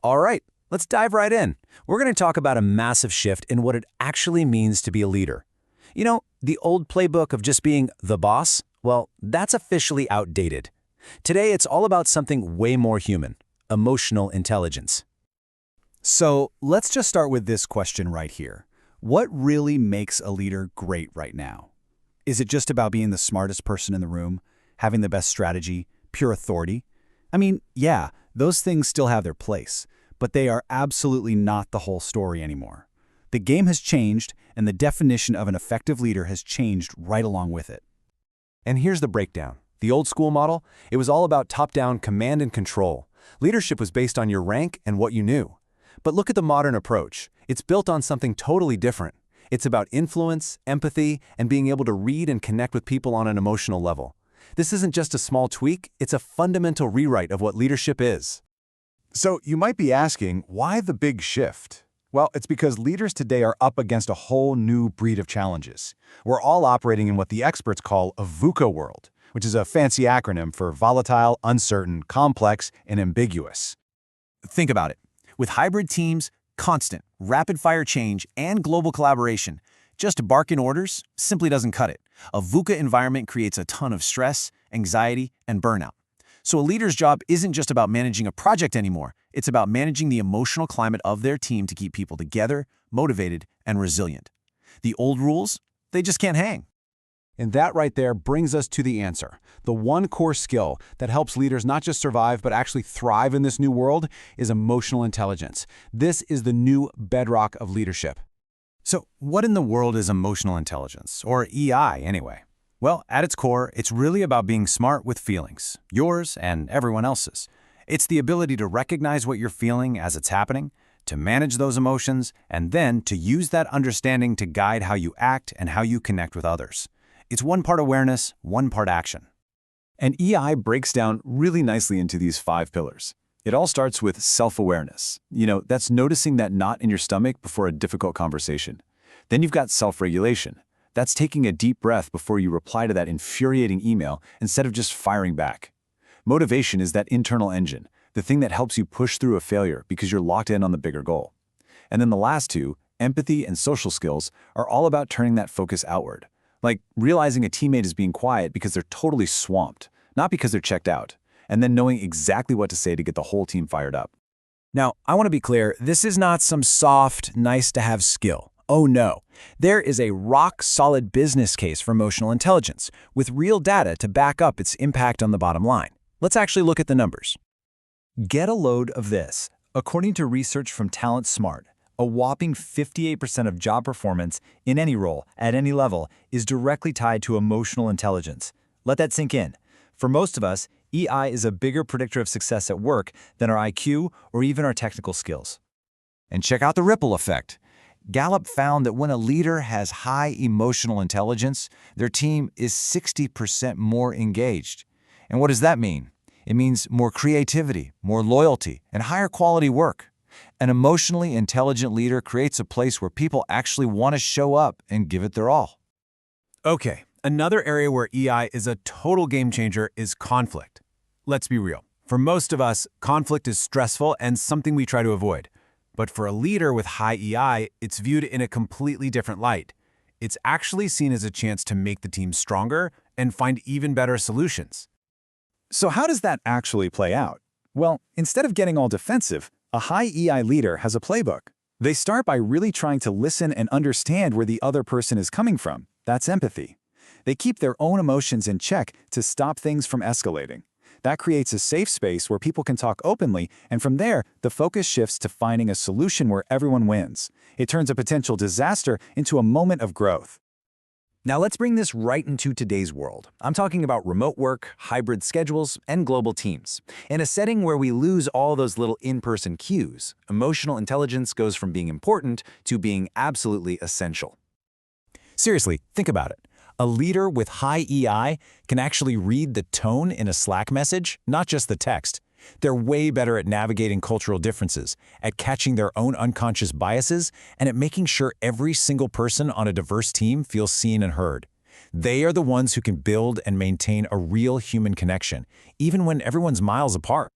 All right, let's dive right in. We're going to talk about a massive shift in what it actually means to be a leader. You know, the old playbook of just being the boss, well, that's officially outdated. Today, it's all about something way more human, emotional intelligence. So let's just start with this question right here. What really makes a leader great right now? Is it just about being the smartest person in the room, having the best strategy, pure authority? I mean, yeah, those things still have their place, but they are absolutely not the whole story anymore. The game has changed, and the definition of an effective leader has changed right along with it. And here's the breakdown. The old school model, it was all about top-down command and control. Leadership was based on your rank and what you knew. But look at the modern approach. It's built on something totally different. It's about influence, empathy, and being able to read and connect with people on an emotional level. This isn't just a small tweak, it's a fundamental rewrite of what leadership is. So you might be asking, why the big shift? Well, it's because leaders today are up against a whole new breed of challenges. We're all operating in what the experts call a VUCA world, which is a fancy acronym for volatile, uncertain, complex, and ambiguous. Think about it. With hybrid teams, constant, rapid-fire change, and global collaboration, just barking orders simply doesn't cut it. A VUCA environment creates a ton of stress, anxiety, and burnout. So a leader's job isn't just about managing a project anymore. It's about managing the emotional climate of their team to keep people together, motivated, and resilient. The old rules, they just can't hang. And that right there brings us to the answer. The one core skill that helps leaders not just survive but actually thrive in this new world is emotional intelligence. This is the new bedrock of leadership. So what in the world is emotional intelligence, or EI anyway? Well, at its core, it's really about being smart with feelings, yours and everyone else's. It's the ability to recognize what you're feeling as it's happening, to manage those emotions, and then to use that understanding to guide how you act and how you connect with others. It's one part awareness, one part action. And EI breaks down really nicely into these 5 pillars. It all starts with self-awareness. That's noticing that knot in your stomach before a difficult conversation. Then you've got self-regulation. That's taking a deep breath before you reply to that infuriating email instead of just firing back. Motivation is that internal engine, the thing that helps you push through a failure because you're locked in on the bigger goal. And then the last 2, empathy and social skills, are all about turning that focus outward. Like realizing a teammate is being quiet because they're totally swamped, not because they're checked out, and then knowing exactly what to say to get the whole team fired up. Now, I want to be clear, this is not some soft, nice-to-have skill. Oh no. There is a rock-solid business case for emotional intelligence, with real data to back up its impact on the bottom line. Let's actually look at the numbers. Get a load of this. According to research from Talent Smart, a whopping 58% of job performance in any role, at any level, is directly tied to emotional intelligence. Let that sink in. For most of us, EI is a bigger predictor of success at work than our IQ or even our technical skills. And check out the ripple effect. Gallup found that when a leader has high emotional intelligence, their team is 60% more engaged. And what does that mean? It means more creativity, more loyalty, and higher quality work. An emotionally intelligent leader creates a place where people actually want to show up and give it their all. Okay, another area where EI is a total game changer is conflict. Let's be real. For most of us, conflict is stressful and something we try to avoid. But for a leader with high EI, it's viewed in a completely different light. It's actually seen as a chance to make the team stronger and find even better solutions. So how does that actually play out? Well, instead of getting all defensive, a high EI leader has a playbook. They start by really trying to listen and understand where the other person is coming from. That's empathy. They keep their own emotions in check to stop things from escalating. That creates a safe space where people can talk openly, and from there, the focus shifts to finding a solution where everyone wins. It turns a potential disaster into a moment of growth. Now let's bring this right into today's world. I'm talking about remote work, hybrid schedules, and global teams. In a setting where we lose all those little in-person cues, emotional intelligence goes from being important to being absolutely essential. Seriously, think about it. A leader with high EI can actually read the tone in a Slack message, not just the text. They're way better at navigating cultural differences, at catching their own unconscious biases, and at making sure every single person on a diverse team feels seen and heard. They are the ones who can build and maintain a real human connection, even when everyone's miles apart.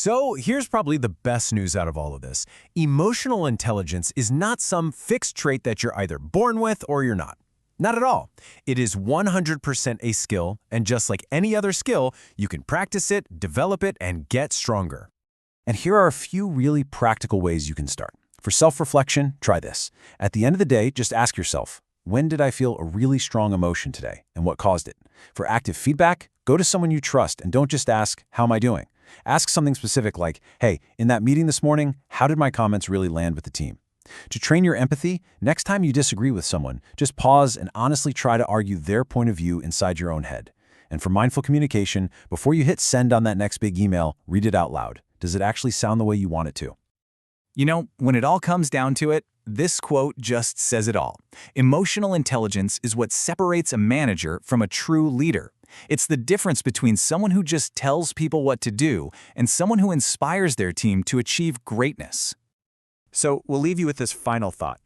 So here's probably the best news out of all of this. Emotional intelligence is not some fixed trait that you're either born with or you're not. Not at all. It is 100% a skill, and just like any other skill, you can practice it, develop it, and get stronger. And here are a few really practical ways you can start. For self-reflection, try this. At the end of the day, just ask yourself, when did I feel a really strong emotion today, and what caused it? For active feedback, go to someone you trust and don't just ask, how am I doing? Ask something specific like, hey, in that meeting this morning, how did my comments really land with the team? To train your empathy, next time you disagree with someone, just pause and honestly try to argue their point of view inside your own head. And for mindful communication, before you hit send on that next big email, read it out loud. Does it actually sound the way you want it to? You know, when it all comes down to it, this quote just says it all. Emotional intelligence is what separates a manager from a true leader. It's the difference between someone who just tells people what to do and someone who inspires their team to achieve greatness. So we'll leave you with this final thought.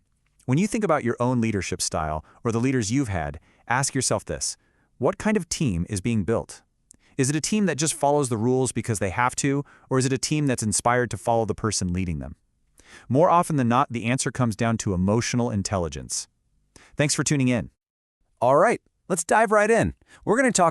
When you think about your own leadership style or the leaders you've had, ask yourself this: what kind of team is being built? Is it a team that just follows the rules because they have to, or is it a team that's inspired to follow the person leading them? More often than not, the answer comes down to emotional intelligence. Thanks for tuning in. All right, let's dive right in. We're going to talk